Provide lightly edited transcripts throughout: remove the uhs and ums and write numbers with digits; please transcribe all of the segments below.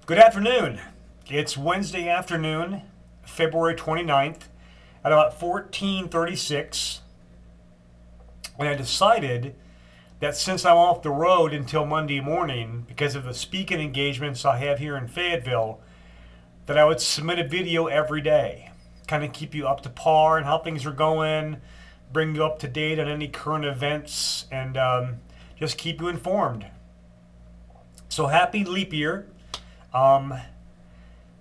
Good afternoon. It's Wednesday afternoon, February 29th at about 14:36, and I decided that since I'm off the road until Monday morning because of the speaking engagements I have here in Fayetteville, that I would submit a video every day, kind of keep you up to par and how things are going, bring you up to date on any current events, and just keep you informed. So happy leap year.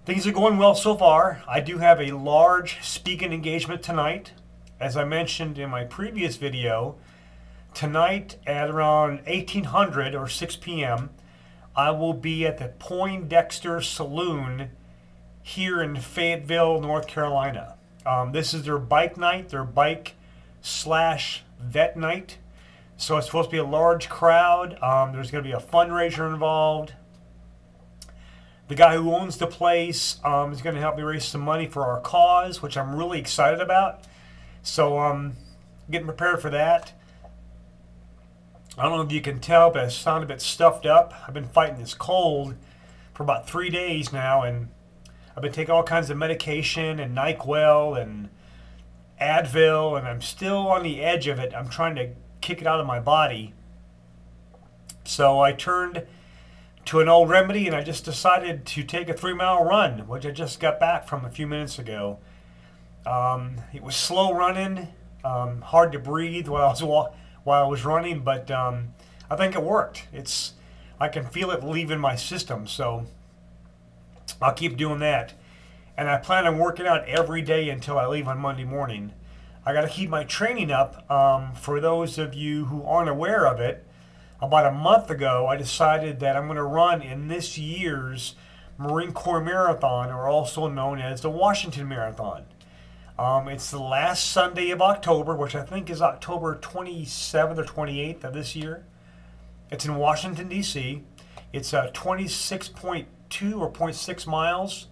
Things are going well so far. I do have a large speaking engagement tonight. As I mentioned in my previous video, tonight at around 1800 or 6 p.m., I will be at the Poindexter Saloon here in Fayetteville, North Carolina. This is their bike night, their bike/vet night. So it's supposed to be a large crowd. There's going to be a fundraiser involved. The guy who owns the place is going to help me raise some money for our cause, which I'm really excited about. So getting prepared for that. I don't know if you can tell, but I sound a bit stuffed up. I've been fighting this cold for about 3 days now, and I've been taking all kinds of medication and NyQuil and Advil, and I'm still on the edge of it. I'm trying to kick it out of my body. So I turned to an old remedy, and I just decided to take a 3-mile run, which I just got back from a few minutes ago. It was slow running, hard to breathe while I was running, but I think it worked. I can feel it leaving my system, so I'll keep doing that. And I plan on working out every day until I leave on Monday morning. I got to keep my training up. For those of you who aren't aware of it, about a month ago, I decided that I'm going to run in this year's Marine Corps Marathon, or also known as the Washington Marathon. It's the last Sunday of October, which I think is October 27th or 28th of this year. It's in Washington, D.C. It's 26.2 or 0.6 miles.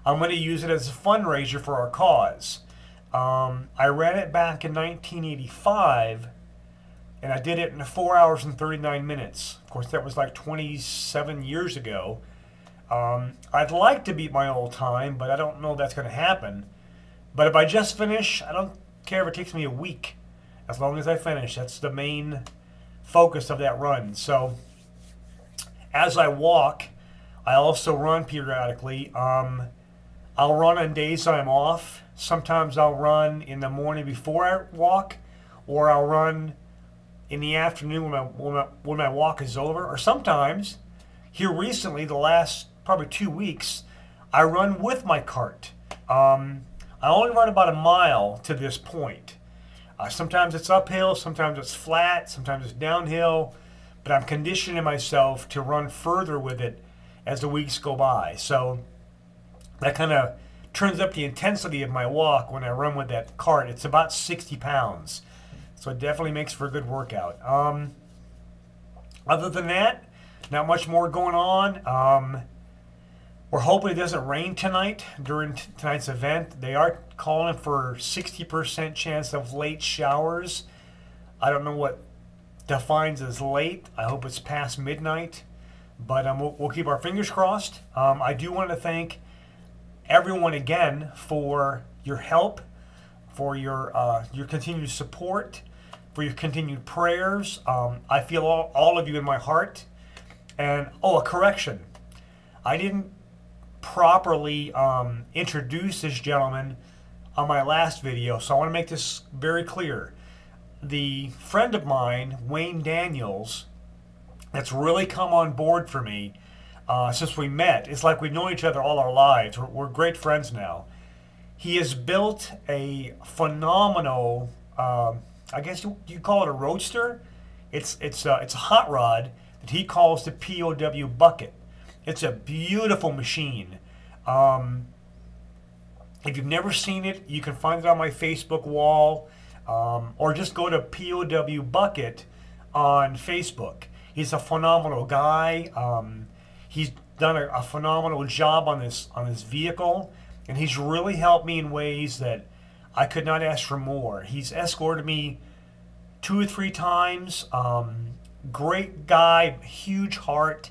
I'm going to use it as a fundraiser for our cause. I ran it back in 1985, and I did it in 4 hours and 39 minutes. Of course, that was like 27 years ago. I'd like to beat my old time, but I don't know if that's going to happen. But if I just finish, I don't care if it takes me a week. As long as I finish, that's the main focus of that run. So as I walk, I also run periodically. I'll run on days I'm off. Sometimes I'll run in the morning before I walk, or I'll run in the afternoon when my walk is over. Or sometimes, here recently, the last probably 2 weeks, I run with my cart. I only run about a mile to this point. Sometimes it's uphill, sometimes it's flat, sometimes it's downhill, but I'm conditioning myself to run further with it as the weeks go by. So that kind of turns up the intensity of my walk when I run with that cart. It's about 60 pounds. So it definitely makes for a good workout. Other than that, not much more going on. We're hoping it doesn't rain tonight during tonight's event. They are calling for 60% chance of late showers. I don't know what defines as late. I hope it's past midnight. But we'll keep our fingers crossed. I do want to thank everyone again for your help, for your continued support, for your continued prayers. I feel all of you in my heart. And, a correction. I didn't properly introduce this gentleman on my last video, so I want to make this very clear. The friend of mine, Wayne Daniels, that's really come on board for me since we met. It's like we've known each other all our lives. We're great friends now. He has built a phenomenal, I guess you call it a roadster. It's a hot rod that he calls the POW bucket. It's a beautiful machine. If you've never seen it, you can find it on my Facebook wall, or just go to POW Bucket on Facebook. He's a phenomenal guy. He's done a phenomenal job on this vehicle, and he's really helped me in ways that I could not ask for more. He's escorted me 2 or 3 times. Great guy, huge heart.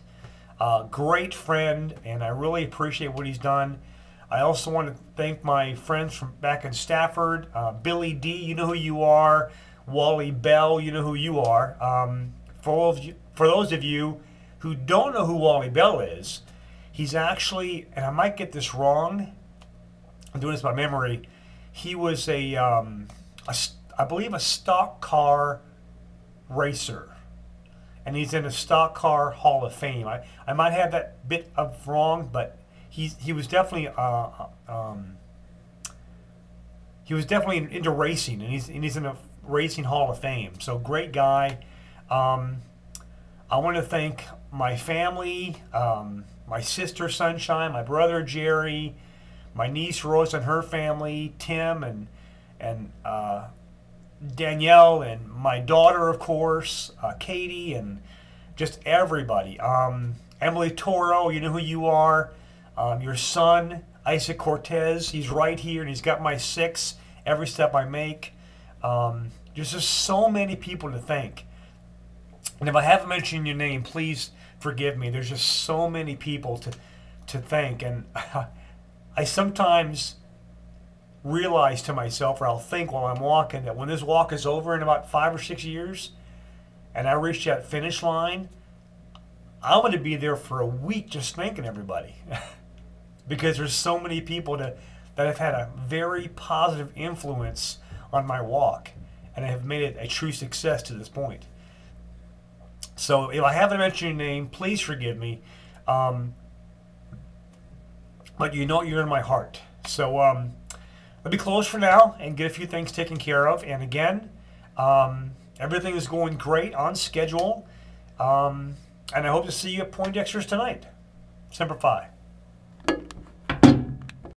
Great friend, and I really appreciate what he's done. I also want to thank my friends from back in Stafford, Billy D, you know who you are, Wally Bell, you know who you are. For those of you who don't know who Wally Bell is, he's actually, and I might get this wrong, I'm doing this by memory, he was I believe a stock car racer. And he's in the Stock Car Hall of Fame. I might have that bit of wrong, but he was definitely into racing, and he's in the Racing Hall of Fame. So great guy. I want to thank my family, my sister Sunshine, my brother Jerry, my niece Rose and her family, Tim and Danielle, and my daughter, of course, Katie, and just everybody. Emily Toro, you know who you are. Your son, Isaac Cortez, he's right here, and he's got my 6 every step I make. There's just so many people to thank. And if I haven't mentioned your name, please forgive me. There's just so many people to thank. And I sometimes realize to myself, or I'll think while I'm walking, that when this walk is over in about 5 or 6 years and I reach that finish line, I'm going to be there for a week just thanking everybody. Because there's so many people that have had a very positive influence on my walk and have made it a true success to this point. So if I haven't mentioned your name, please forgive me. But you know you're in my heart. So let me close for now and get a few things taken care of. And again, everything is going great, on schedule. And I hope to see you at Poindexter's tonight. Semper Fi.